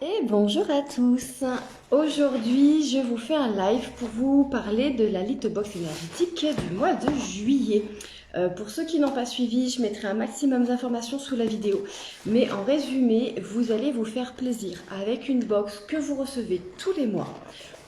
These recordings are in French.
Et bonjour à tous. Aujourd'hui, je vous fais un live pour vous parler de la Lithobox énergétique du mois de juillet. Pour ceux qui n'ont pas suivi, je mettrai un maximum d'informations sous la vidéo. Mais en résumé, vous allez vous faire plaisir avec une box que vous recevez tous les mois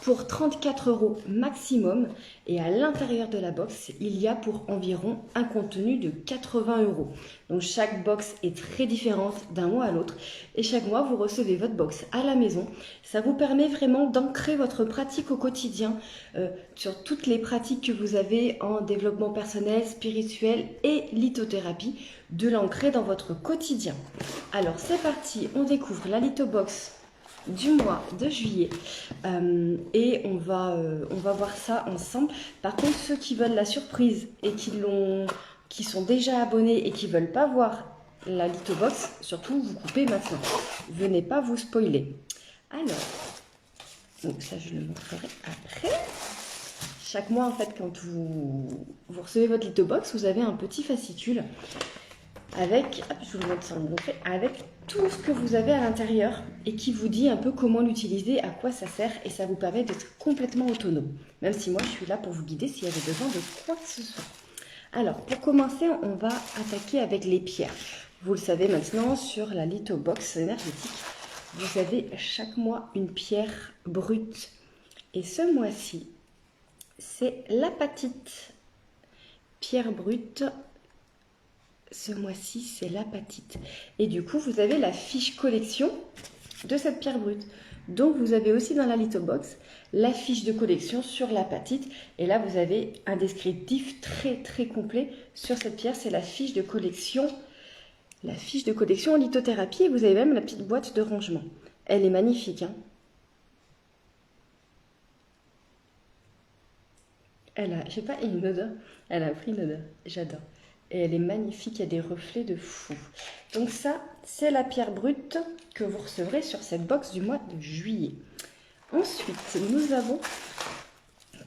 pour 34 € maximum. Et à l'intérieur de la box, il y a pour environ un contenu de 80 €. Donc chaque box est très différente d'un mois à l'autre. Et chaque mois, vous recevez votre box à la maison. Ça vous permet vraiment d'ancrer votre pratique au quotidien sur toutes les pratiques que vous avez en développement personnel, spirituel et lithothérapie, de l'ancrer dans votre quotidien. Alors c'est parti, on découvre la Lithobox du mois de juillet et on va voir ça ensemble. Par contre, ceux qui veulent la surprise et qui sont déjà abonnés et qui ne veulent pas voir la Lithobox, surtout vous coupez maintenant. Venez pas vous spoiler. Alors, donc ça je le montrerai après. Chaque mois en fait, quand vous recevez votre Lithobox, vous avez un petit fascicule avec, je vous montre ça, avec tout ce que vous avez à l'intérieur et qui vous dit un peu comment l'utiliser, à quoi ça sert, et ça vous permet d'être complètement autonome. Même si moi je suis là pour vous guider s'il y avait besoin de quoi que ce soit. Alors pour commencer, on va attaquer avec les pierres. Vous le savez maintenant, sur la Lithobox énergétique, vous avez chaque mois une pierre brute. Et ce mois-ci, c'est l'apatite. Pierre brute. Ce mois-ci, c'est l'apatite. Et du coup, vous avez la fiche collection de cette pierre brute. Donc, vous avez aussi dans la Lithobox la fiche de collection sur l'apatite. Et là, vous avez un descriptif très, très complet sur cette pierre. C'est la fiche de collection en lithothérapie. Et vous avez même la petite boîte de rangement. Elle est magnifique, hein. Elle a, je sais pas, une odeur. Elle a pris une odeur. J'adore. Et elle est magnifique, il y a des reflets de fou. Donc ça, c'est la pierre brute que vous recevrez sur cette box du mois de juillet. Ensuite, nous avons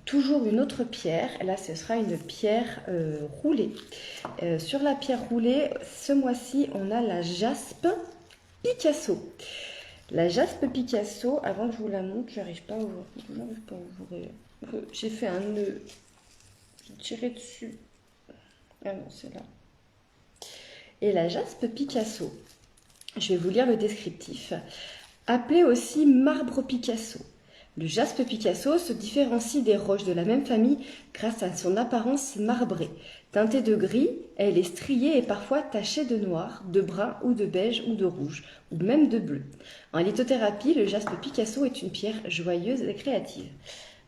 toujours une autre pierre. Là, ce sera une pierre roulée. Sur la pierre roulée, ce mois-ci, on a la jaspe Picasso. La jaspe Picasso, avant que je vous la montre, j'arrive pas à ouvrir. J'ai fait un nœud. J'ai tiré dessus. Ah non, c'est là. Et la jaspe Picasso, je vais vous lire le descriptif. Appelé aussi marbre Picasso. Le jaspe Picasso se différencie des roches de la même famille grâce à son apparence marbrée. Teintée de gris, elle est striée et parfois tachée de noir, de brun ou de beige ou de rouge, ou même de bleu. En lithothérapie, le jaspe Picasso est une pierre joyeuse et créative.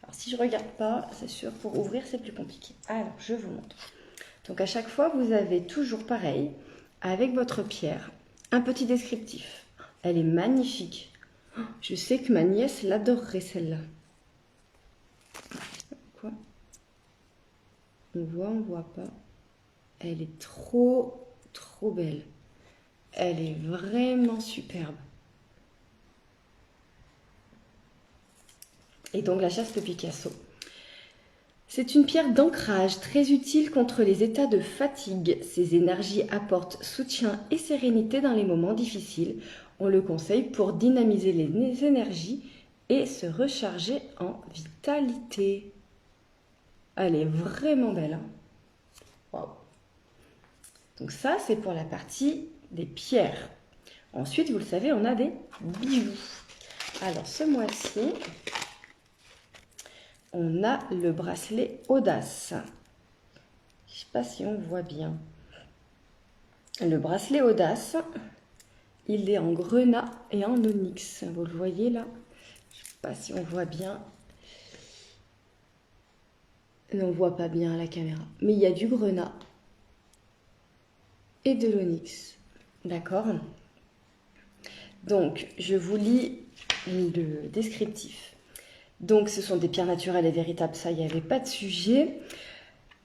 Alors si je ne regarde pas, c'est sûr, pour ouvrir c'est plus compliqué. Alors, je vous montre. Donc à chaque fois, vous avez toujours pareil, avec votre pierre, un petit descriptif. Elle est magnifique. Je sais que ma nièce l'adorerait celle-là. Quoi? On voit pas. Elle est trop, trop belle. Elle est vraiment superbe. Et donc la jaspe Picasso. C'est une pierre d'ancrage très utile contre les états de fatigue. Ses énergies apportent soutien et sérénité dans les moments difficiles. On le conseille pour dynamiser les énergies et se recharger en vitalité. Elle est vraiment belle, hein. Wow. Donc ça, c'est pour la partie des pierres. Ensuite, vous le savez, on a des bijoux. Alors ce mois-ci, on a le bracelet Audace. Je ne sais pas si on voit bien. Le bracelet Audace, il est en grenat et en onyx. Vous le voyez là? Je ne sais pas si on voit bien. On ne voit pas bien à la caméra. Mais il y a du grenat et de l'onyx. D'accord? Donc, je vous lis le descriptif. Donc, ce sont des pierres naturelles et véritables, ça, il n'y avait pas de sujet.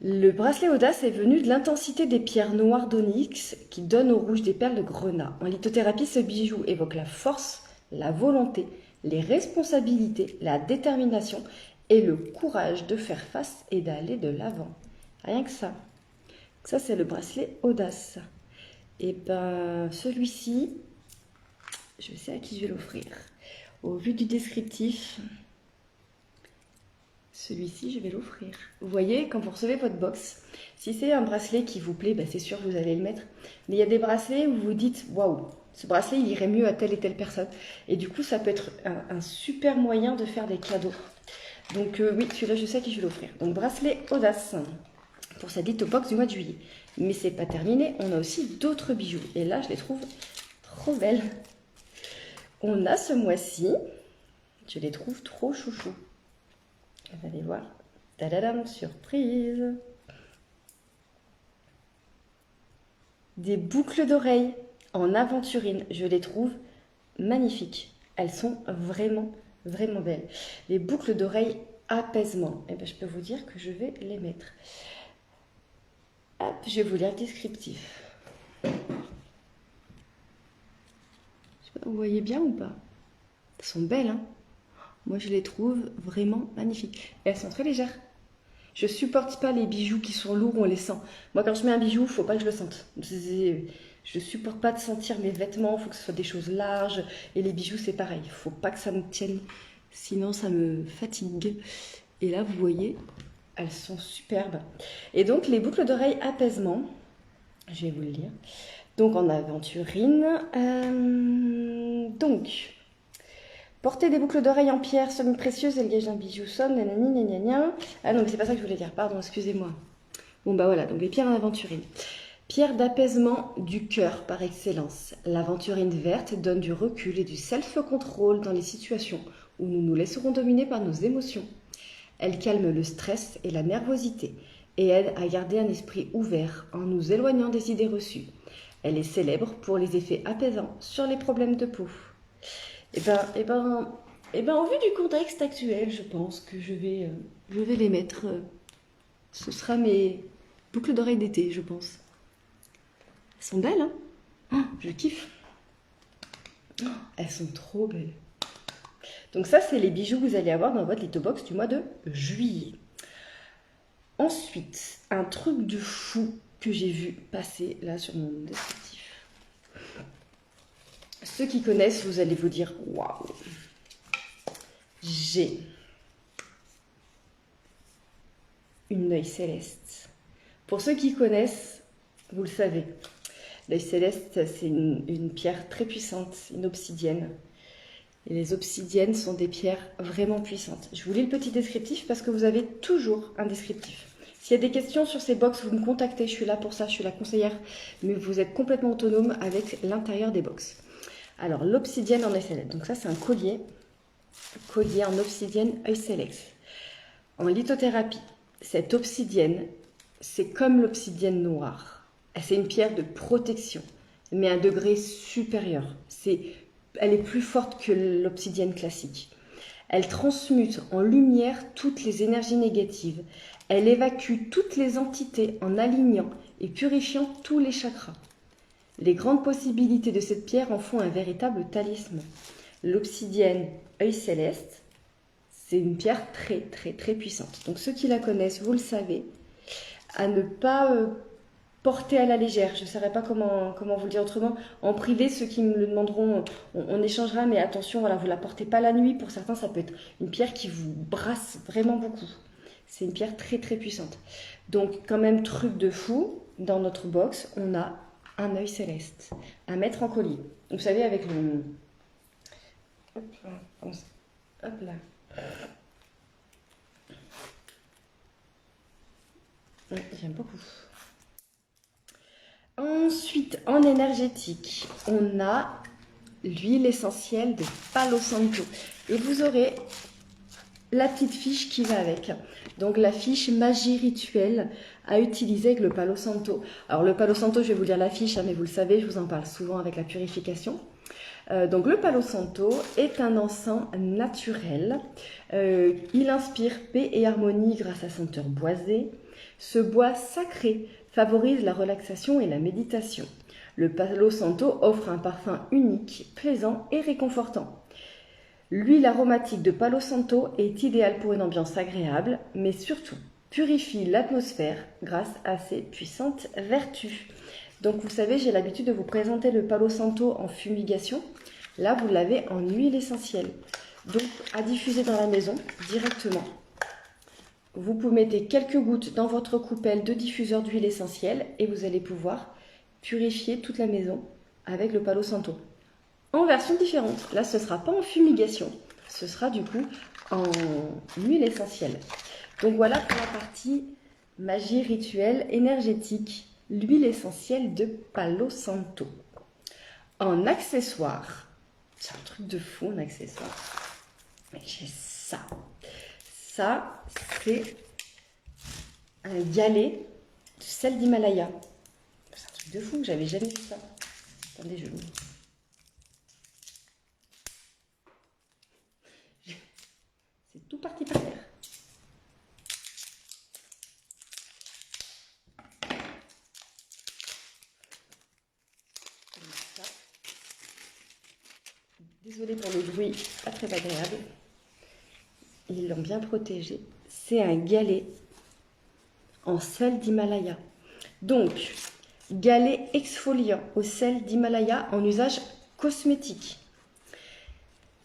Le bracelet Audace est venu de l'intensité des pierres noires d'onyx qui donnent au rouge des perles de grenat. En lithothérapie, ce bijou évoque la force, la volonté, les responsabilités, la détermination et le courage de faire face et d'aller de l'avant. Rien que ça. Ça, c'est le bracelet Audace. Et ben, celui-ci, je sais à qui je vais l'offrir. Au vu du descriptif, celui-ci, je vais l'offrir. Vous voyez, quand vous recevez votre box, si c'est un bracelet qui vous plaît, c'est sûr que vous allez le mettre. Mais il y a des bracelets où vous dites, waouh, ce bracelet, il irait mieux à telle et telle personne. Et du coup, ça peut être un super moyen de faire des cadeaux. Donc oui, celui-là, je sais qui je vais l'offrir. Donc bracelet Audace pour cette little box du mois de juillet. Mais c'est pas terminé, on a aussi d'autres bijoux. Et là, je les trouve trop belles. On a ce mois-ci, je les trouve trop chouchou. Vous allez voir. Tadadam, surprise. Des boucles d'oreilles en aventurine. Je les trouve magnifiques. Elles sont vraiment, vraiment belles. Les boucles d'oreilles apaisement. Et bien, je peux vous dire que je vais les mettre. Hop, je vais vous lire le descriptif. Je sais pas, vous voyez bien ou pas? Elles sont belles, hein? Moi, je les trouve vraiment magnifiques. Et elles sont très légères. Je supporte pas les bijoux qui sont lourds, on les sent. Moi, quand je mets un bijou, faut pas que je le sente. Je supporte pas de sentir mes vêtements, il faut que ce soit des choses larges. Et les bijoux, c'est pareil. Il faut pas que ça me tienne, sinon ça me fatigue. Et là, vous voyez, elles sont superbes. Et donc, les boucles d'oreilles apaisement, je vais vous le lire. Donc, en aventurine. Donc... Porter des boucles d'oreilles en pierre semi-précieuses et le gage d'un bijou sonne, nanani, gna. Ah non, mais c'est pas ça que je voulais dire, pardon, excusez-moi. Bon bah voilà, donc les pierres en aventurine. Pierre d'apaisement du cœur par excellence. L'aventurine verte donne du recul et du self-control dans les situations où nous nous laisserons dominer par nos émotions. Elle calme le stress et la nervosité et aide à garder un esprit ouvert en nous éloignant des idées reçues. Elle est célèbre pour les effets apaisants sur les problèmes de peau. Au vu du contexte actuel, je pense que je vais les mettre. Ce sera mes boucles d'oreilles d'été, je pense. Elles sont belles, hein? Oh, je kiffe. Oh, elles sont trop belles. Donc ça, c'est les bijoux que vous allez avoir dans votre little box du mois de juillet. Ensuite, un truc de fou que j'ai vu passer là sur mon descriptif. Ceux qui connaissent, vous allez vous dire « Waouh !» J'ai une œil céleste. Pour ceux qui connaissent, vous le savez. L'œil céleste, c'est une pierre très puissante, une obsidienne. Et les obsidiennes sont des pierres vraiment puissantes. Je vous lis le petit descriptif parce que vous avez toujours un descriptif. S'il y a des questions sur ces box, vous me contactez. Je suis là pour ça, je suis la conseillère. Mais vous êtes complètement autonome avec l'intérieur des box. Alors, l'obsidienne en œil céleste. Donc ça, c'est un collier en obsidienne œil céleste. En lithothérapie, cette obsidienne, c'est comme l'obsidienne noire. C'est une pierre de protection, mais à un degré supérieur. Elle est plus forte que l'obsidienne classique. Elle transmute en lumière toutes les énergies négatives. Elle évacue toutes les entités en alignant et purifiant tous les chakras. Les grandes possibilités de cette pierre en font un véritable talisman. L'obsidienne œil céleste, c'est une pierre très très très puissante. Donc ceux qui la connaissent, vous le savez, à ne pas porter à la légère. Je ne saurais pas comment vous le dire autrement. En privé, ceux qui me le demanderont, on échangera, mais attention, voilà, vous ne la portez pas la nuit. Pour certains, ça peut être une pierre qui vous brasse vraiment beaucoup. C'est une pierre très très puissante. Donc quand même, truc de fou, dans notre box, on a un œil céleste à mettre en collier. Vous savez, avec le... Hop là. J'aime beaucoup. Ensuite, en énergétique, on a l'huile essentielle de Palo Santo. Et vous aurez la petite fiche qui va avec. Donc la fiche magie rituelle à utiliser avec le Palo Santo. Alors le Palo Santo, je vais vous lire la fiche, mais vous le savez, je vous en parle souvent avec la purification. Donc le Palo Santo est un encens naturel. Il inspire paix et harmonie grâce à sa senteur boisée. Ce bois sacré favorise la relaxation et la méditation. Le Palo Santo offre un parfum unique, plaisant et réconfortant. L'huile aromatique de Palo Santo est idéale pour une ambiance agréable, mais surtout purifie l'atmosphère grâce à ses puissantes vertus. Donc vous savez, j'ai l'habitude de vous présenter le Palo Santo en fumigation. Là, vous l'avez en huile essentielle. Donc, à diffuser dans la maison directement. Vous pouvez mettre quelques gouttes dans votre coupelle de diffuseur d'huile essentielle et vous allez pouvoir purifier toute la maison avec le Palo Santo. En version différente. Là, ce ne sera pas en fumigation. Ce sera du coup en huile essentielle. Donc voilà pour la partie magie rituelle énergétique. L'huile essentielle de Palo Santo. En accessoire, c'est un truc de fou en accessoire. Mais j'ai ça. Ça, c'est un galet de sel d'Himalaya. C'est un truc de fou, j'avais jamais vu ça. Attendez, je l'ouvre. C'est tout parti par terre. Désolée pour le bruit, pas très agréable. Ils l'ont bien protégé. C'est un galet en sel d'Himalaya. Donc, galet exfoliant au sel d'Himalaya en usage cosmétique.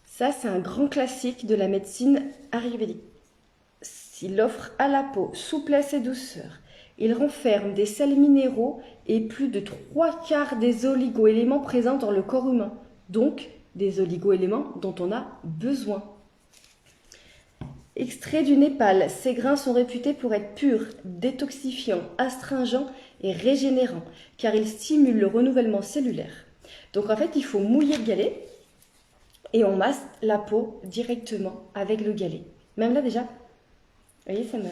Ça, c'est un grand classique de la médecine ayurvédique. Il offre à la peau souplesse et douceur. Il renferme des sels minéraux et plus de 3/4 des oligo-éléments présents dans le corps humain. Donc, des oligo-éléments dont on a besoin. Extrait du Népal, ces grains sont réputés pour être purs, détoxifiants, astringents et régénérants, car ils stimulent le renouvellement cellulaire. Donc en fait, il faut mouiller le galet et on masse la peau directement avec le galet. Même là déjà, vous voyez, parce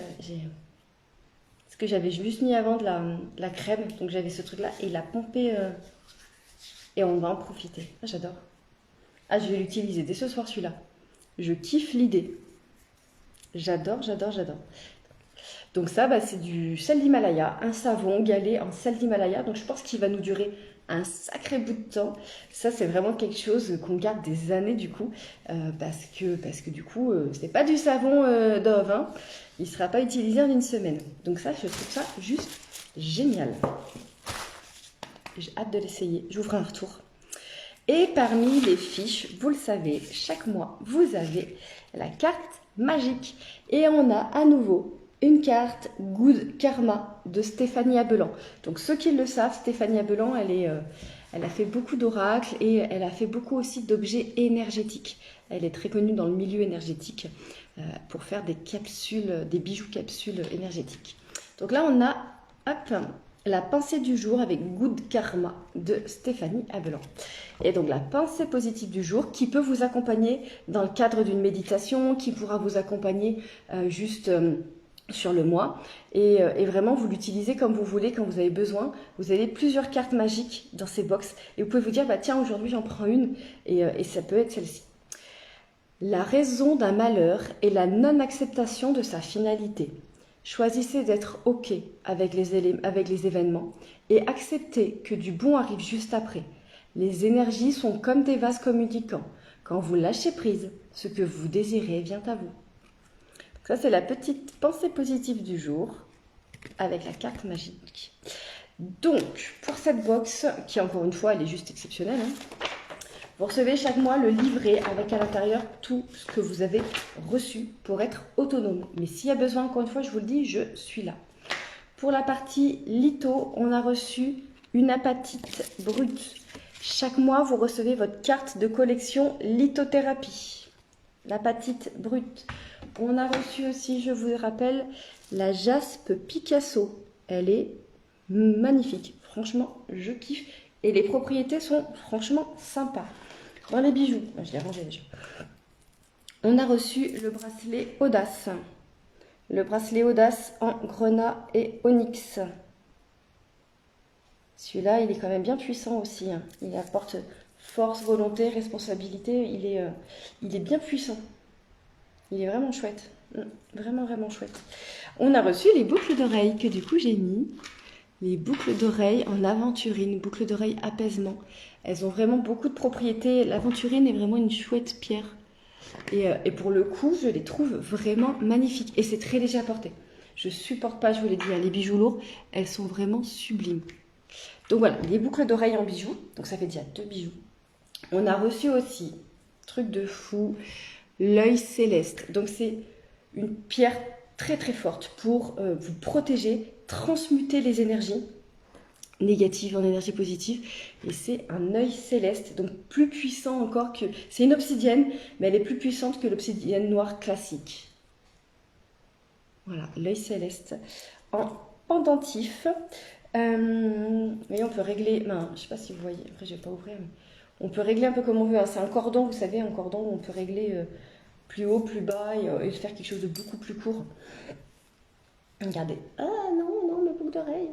que j'avais juste mis avant de la crème, donc j'avais ce truc-là et il a pompé et on va en profiter. Ah, j'adore. Ah, je vais l'utiliser dès ce soir celui-là. Je kiffe l'idée. J'adore, j'adore, j'adore. Donc ça, c'est du sel d'Himalaya, un savon galet en sel d'Himalaya. Donc je pense qu'il va nous durer un sacré bout de temps. Ça, c'est vraiment quelque chose qu'on garde des années du coup, parce que du coup, c'est pas du savon Dove, hein. Il sera pas utilisé en une semaine. Donc ça, je trouve ça juste génial. J'ai hâte de l'essayer. Je vous ferai un retour. Et parmi les fiches, vous le savez, chaque mois, vous avez la carte magique. Et on a à nouveau une carte Good Karma de Stéphanie Abelan. Donc ceux qui le savent, Stéphanie Abelan, elle a fait beaucoup d'oracles et elle a fait beaucoup aussi d'objets énergétiques. Elle est très connue dans le milieu énergétique pour faire des capsules, des bijoux capsules énergétiques. Donc là, on a la pensée du jour avec Good Karma de Stéphanie Abelan. Et donc la pensée positive du jour qui peut vous accompagner dans le cadre d'une méditation, qui pourra vous accompagner sur le mois. Et vraiment, vous l'utilisez comme vous voulez, quand vous avez besoin. Vous avez plusieurs cartes magiques dans ces box. Et vous pouvez vous dire, tiens, aujourd'hui j'en prends une. Et ça peut être celle-ci. La raison d'un malheur est la non-acceptation de sa finalité. Choisissez d'être OK avec les événements et acceptez que du bon arrive juste après. Les énergies sont comme des vases communicants. Quand vous lâchez prise, ce que vous désirez vient à vous. Ça, c'est la petite pensée positive du jour avec la carte magique. Donc, pour cette box, qui encore une fois, elle est juste exceptionnelle, hein, vous recevez chaque mois le livret avec à l'intérieur tout ce que vous avez reçu pour être autonome. Mais s'il y a besoin, encore une fois, je vous le dis, je suis là. Pour la partie litho, on a reçu une apatite brute. Chaque mois, vous recevez votre carte de collection lithothérapie. L'apatite brute. On a reçu aussi, je vous rappelle, la jaspe Picasso. Elle est magnifique. Franchement, je kiffe. Et les propriétés sont franchement sympas. Dans les bijoux, je l'ai rangé déjà. On a reçu le bracelet Audace. Le bracelet Audace en grenat et onyx. Celui-là, il est quand même bien puissant aussi, hein. Il apporte force, volonté, responsabilité. Il est bien puissant. Il est vraiment chouette. Vraiment, vraiment chouette. On a reçu les boucles d'oreilles que du coup j'ai mis. Les boucles d'oreilles en aventurine, boucles d'oreilles apaisement. Elles ont vraiment beaucoup de propriétés. L'aventurine est vraiment une chouette pierre. Et pour le coup, je les trouve vraiment magnifiques. Et c'est très léger à porter. Je supporte pas, je vous l'ai dit, les bijoux lourds. Elles sont vraiment sublimes. Donc voilà, les boucles d'oreilles en bijoux. Donc ça fait déjà 2 bijoux. On a reçu aussi, truc de fou, l'œil céleste. Donc c'est une pierre très très forte pour vous protéger, transmuter les énergies négatives en énergie positive. Et c'est un œil céleste, donc plus puissant encore que... C'est une obsidienne, mais elle est plus puissante que l'obsidienne noire classique. Voilà, l'œil céleste en pendentif. Et on peut régler... Non, je ne sais pas si vous voyez, après je ne vais pas ouvrir, mais on peut régler un peu comme on veut. Hein. C'est un cordon, vous savez, un cordon où on peut régler plus haut, plus bas et faire quelque chose de beaucoup plus court. Regardez. Ah non, non, mes boucles d'oreilles.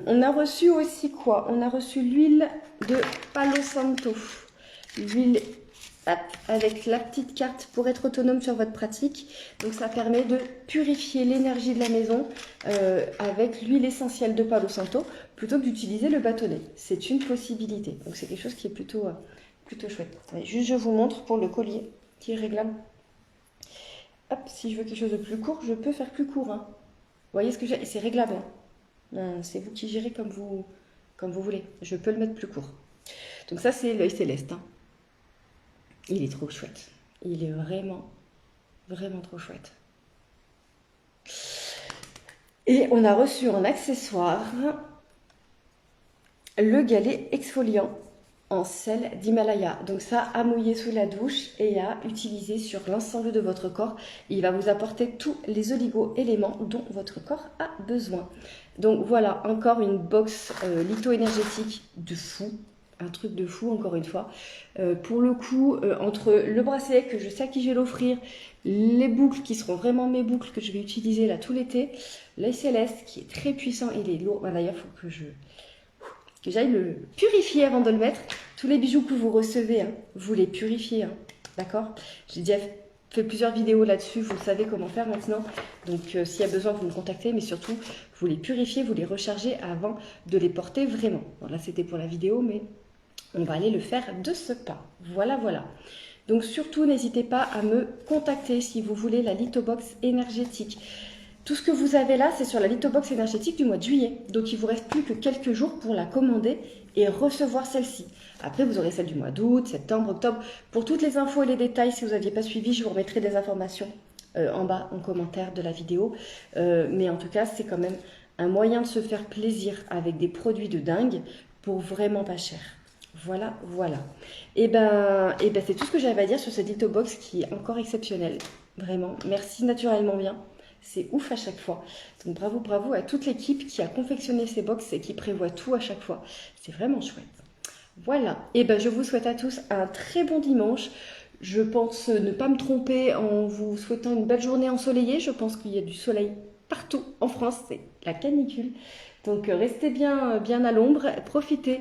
On a reçu aussi quoi? On a reçu l'huile de Palo Santo. L'huile avec la petite carte pour être autonome sur votre pratique. Donc ça permet de purifier l'énergie de la maison avec l'huile essentielle de Palo Santo plutôt que d'utiliser le bâtonnet. C'est une possibilité. Donc c'est quelque chose qui est plutôt chouette. Allez, juste je vous montre pour le collier qui est réglable. Hop, si je veux quelque chose de plus court, je peux faire plus court. Hein. Vous voyez ce que j'ai? C'est réglable. Hein. C'est vous qui gérez comme vous voulez. Je peux le mettre plus court. Donc ça, c'est l'œil céleste. Hein. Il est trop chouette. Il est vraiment, vraiment trop chouette. Et on a reçu en accessoire le galet exfoliant en sel d'Himalaya. Donc ça, à mouiller sous la douche et à utiliser sur l'ensemble de votre corps. Il va vous apporter tous les oligo-éléments dont votre corps a besoin. Donc voilà, encore une box litho-énergétique de fou. Un truc de fou, encore une fois. Pour le coup, entre le bracelet que je sais à qui je vais l'offrir, les boucles qui seront vraiment mes boucles que je vais utiliser là tout l'été, l'œil céleste qui est très puissant, il est lourd. D'ailleurs, il faut que j'aille le purifier avant de le mettre. Tous les bijoux que vous recevez, hein, vous les purifiez, hein, d'accord? J'ai déjà fait plusieurs vidéos là-dessus, vous savez comment faire maintenant. Donc s'il y a besoin, vous me contactez, mais surtout, vous les purifiez, vous les rechargez avant de les porter vraiment. Bon, là, c'était pour la vidéo, mais on va aller le faire de ce pas. Voilà, voilà. Donc surtout, n'hésitez pas à me contacter si vous voulez la lithobox énergétique. Tout ce que vous avez là, c'est sur la lithobox énergétique du mois de juillet. Donc, il ne vous reste plus que quelques jours pour la commander et recevoir celle-ci. Après, vous aurez celle du mois d'août, septembre, octobre. Pour toutes les infos et les détails, si vous n'aviez pas suivi, je vous remettrai des informations en bas, en commentaire de la vidéo. Mais en tout cas, c'est quand même un moyen de se faire plaisir avec des produits de dingue pour vraiment pas cher. Voilà, voilà. Et ben c'est tout ce que j'avais à dire sur cette lithobox qui est encore exceptionnelle. Vraiment, merci Naturellement Bien. C'est ouf à chaque fois. Donc bravo, bravo à toute l'équipe qui a confectionné ces box et qui prévoit tout à chaque fois. C'est vraiment chouette. Voilà. Et ben je vous souhaite à tous un très bon dimanche. Je pense ne pas me tromper en vous souhaitant une belle journée ensoleillée. Je pense qu'il y a du soleil partout en France. C'est la canicule. Donc restez bien à l'ombre. Profitez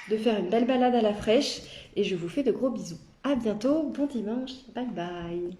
de faire une belle balade à la fraîche. Et je vous fais de gros bisous. À bientôt. Bon dimanche. Bye bye.